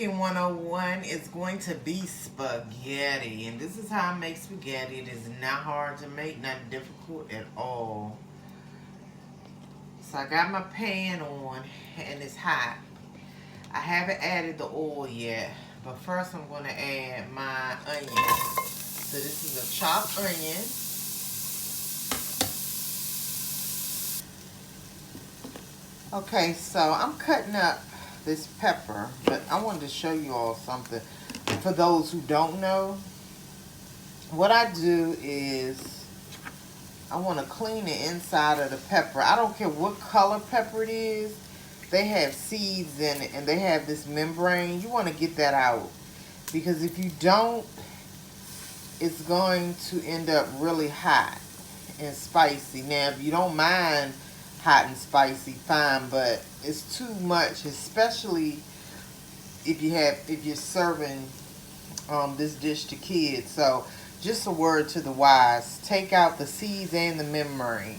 Cooking 101 is going to be spaghetti. And this is how I make spaghetti. It is not hard to make, not difficult at all. So I got my pan on and it's hot. I haven't added the oil yet, but first I'm going to add my onions. So this is a chopped onion. Okay, so I'm cutting up this pepper, but I wanted to show you all something. For those who don't know, what I do is I want to clean the inside of the pepper. I don't care what color pepper it is. They have seeds in it and they have this membrane. You want to get that out, because if you don't, it's going to end up really hot and spicy. Now, if you don't mind hot and spicy, fine, but it's too much, especially if you're serving this dish to kids. So just a word to the wise: take out the seeds and the membrane.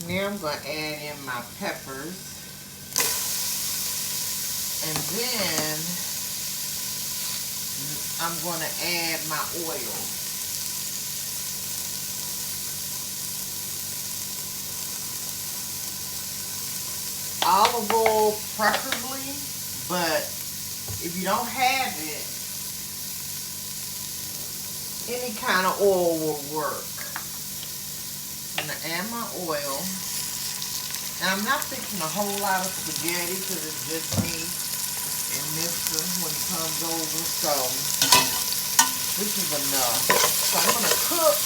Now I'm going to add in my peppers, and then I'm going to add my oil. Olive oil preferably, but if you don't have it, any kind of oil will work. I'm going to add my oil. And I'm not fixing a whole lot of spaghetti because it's just me and Mister when he comes over. So this is enough. So I'm going to cook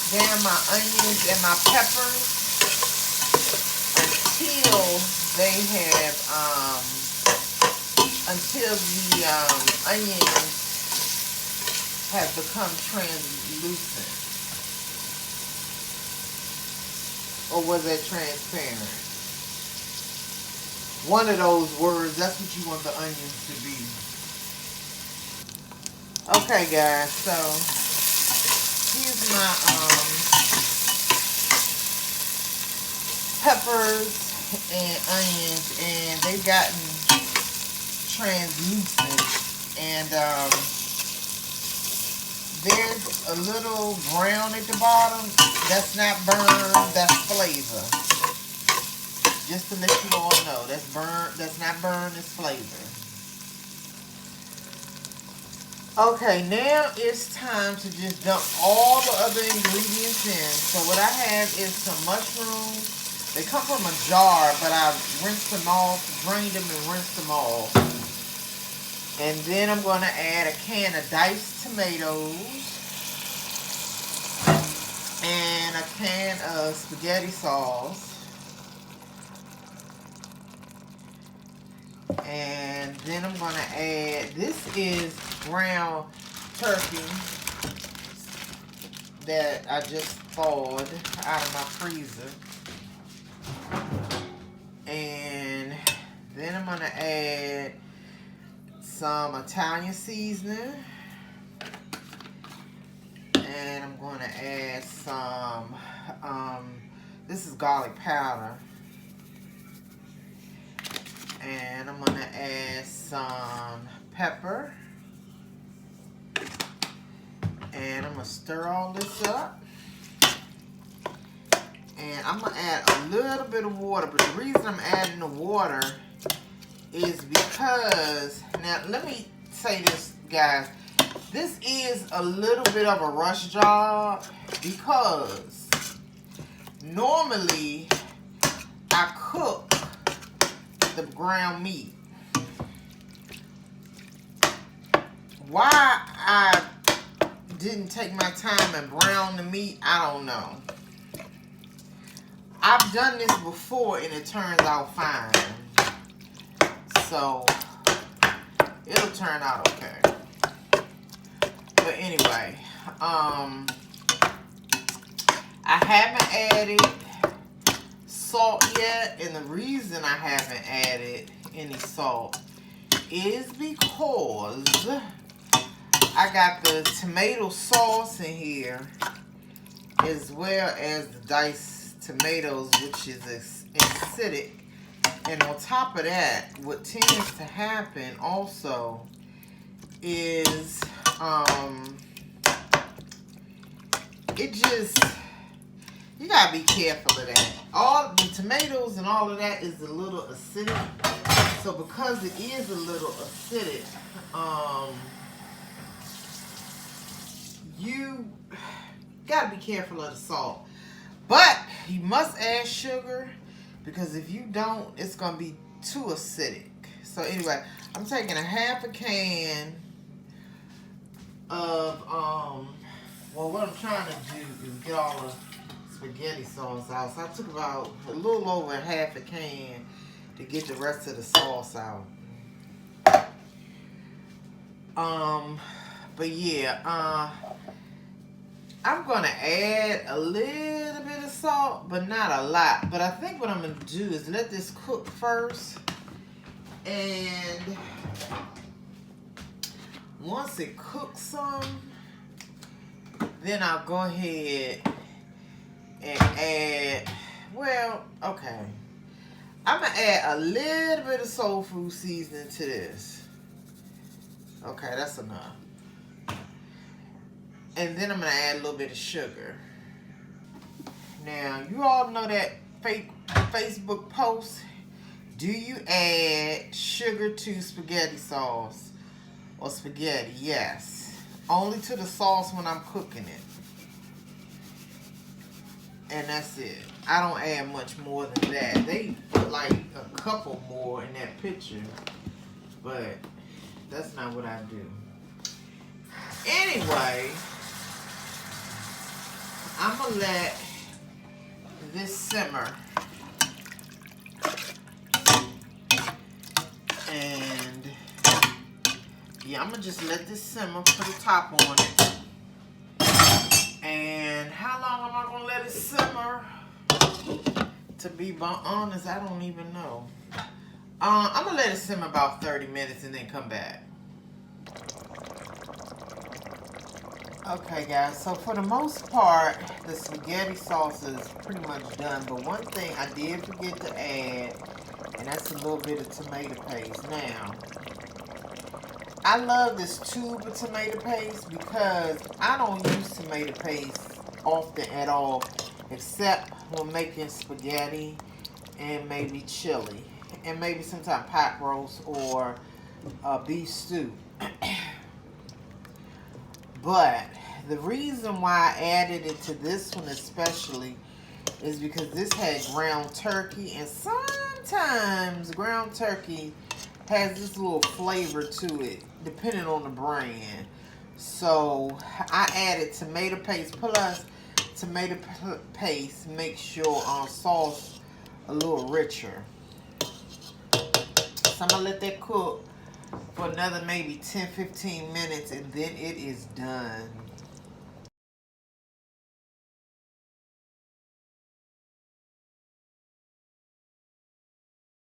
down my onions and my peppers until they have, until the onions have become translucent. Or was that transparent? One of those words, that's what you want the onions to be. Okay guys, so here's my peppers and onions, and they've gotten translucent, and there's a little brown at the bottom. That's not burn, that's flavor. Just to let you all know, that's burn, that's not burn, it's flavor. Okay, now it's time to just dump all the other ingredients in. So what I have is some mushrooms. They come from a jar, but I rinsed them off, drained them and rinsed them off. And then I'm going to add a can of diced tomatoes and a can of spaghetti sauce. And then I'm going to add, this is ground turkey that I just thawed out of my freezer. And then I'm going to add some Italian seasoning. And I'm going to add some, this is garlic powder. And I'm going to add some pepper. And I'm going to stir all this up. And I'm going to add a little bit of water. But the reason I'm adding the water is because, now let me say this, guys. This is a little bit of a rush job because normally I cook the ground meat. Why I didn't take my time and brown the meat, I don't know. I've done this before and it turns out fine. So it'll turn out okay. But anyway, I haven't added salt yet, and the reason I haven't added any salt is because I got the tomato sauce in here as well as the diced tomatoes, which is acidic. And on top of that, what tends to happen also is it just, you gotta be careful of that. All the tomatoes and all of that is a little acidic. So because it is a little acidic, you gotta be careful of the salt. But you must add sugar, because if you don't, it's gonna be too acidic. So anyway, I'm taking a half a can of well, what I'm trying to do is get all the spaghetti sauce out. So I took about a little over half a can to get the rest of the sauce out. But yeah, I'm gonna add a little bit of salt, but not a lot. But I think what I'm gonna do is let this cook first, and once it cooks some, then I'll go ahead and add, well, okay, I'm gonna add a little bit of soul food seasoning to this. Okay, that's enough. And then I'm going to add a little bit of sugar. Now, you all know that fake Facebook post. Do you add sugar to spaghetti sauce or spaghetti? Yes. Only to the sauce when I'm cooking it. And that's it. I don't add much more than that. They put like a couple more in that picture. But that's not what I do. Anyway, I'm going to let this simmer. And yeah, I'm going to just let this simmer, put a top on it. And how long am I going to let it simmer? To be honest, I don't even know. I'm going to let it simmer about 30 minutes and then come back. Okay guys, so for the most part, the spaghetti sauce is pretty much done. But one thing I did forget to add, and that's a little bit of tomato paste. Now, I love this tube of tomato paste because I don't use tomato paste often at all, except when making spaghetti and maybe chili, and maybe sometimes pot roast or beef stew. But the reason why I added it to this one especially is because this had ground turkey, and sometimes ground turkey has this little flavor to it depending on the brand. So I added tomato paste plus tomato paste, make sure sauce a little richer. So I'm gonna let that cook for another maybe 10-15 minutes, and then it is done.